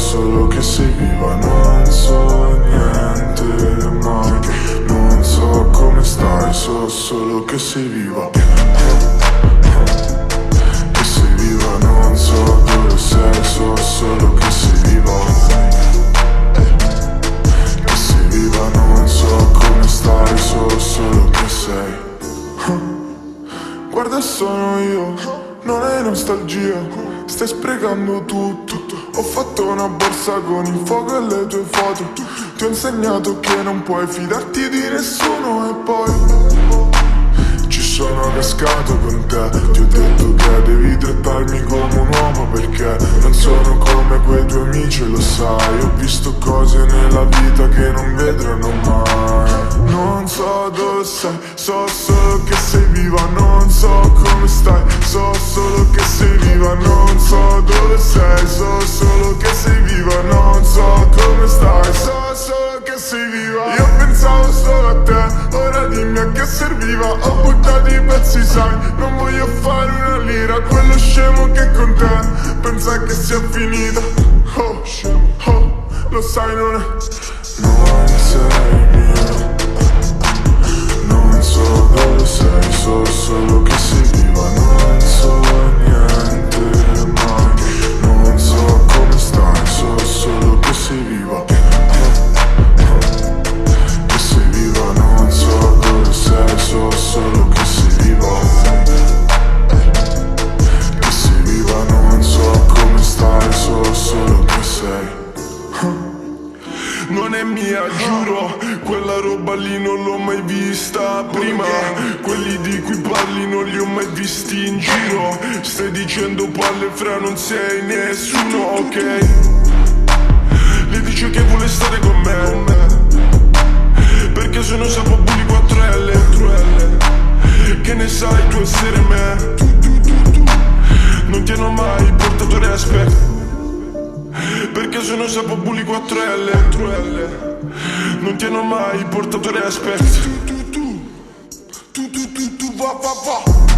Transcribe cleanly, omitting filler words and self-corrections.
solo che sei viva. Non so niente mai, non so come stai, so solo che sei viva. Che sei viva, non so dove sei, so solo che sei viva. Che sei viva, non so come stai, so solo che sei. Guarda, sono io, non è nostalgia, stai sprecando tutto. Ho fatto una borsa con il fuoco e le tue foto. Ti ho insegnato che non puoi fidarti di nessuno e poi ci sono cascato con te. Ti ho detto che devi trattarmi come un uomo, perché non sono come quei tuoi amici, lo sai. Ho visto cose nella vita che non vedranno mai. Non so dove sei, so solo che sei viva. Non so come stai, so solo che sei viva. Non so dove sei, so solo che sei viva. Non so come stai, so solo che sei viva. Io pensavo solo a te, ora dimmi a che serviva. Ho buttato i pezzi, sai, non voglio fare una lira. Quello scemo che con te pensa che sia finita. Oh, scemo, oh, lo sai, non è. Non sei mia, non so dove sei, so solo che sei viva. Non so niente mai, non so come stai, so solo che sei viva. Che sei viva, non so dove sei, so solo che sei viva. Che sei viva, non so come stai, so solo che sei. Non è mia, giuro, quella roba lì non l'ho mai vista prima. Quelli di cui parli non li ho mai visti in giro. Stai dicendo palle fra, non sei nessuno, ok? Le dice che vuole stare con me, perché sono sapo bulli 4L. Che ne sai tu essere me? Non ti hanno mai portato respect, perché sono sapo bulli 4L. Non ti hanno mai portato respect. Tu va.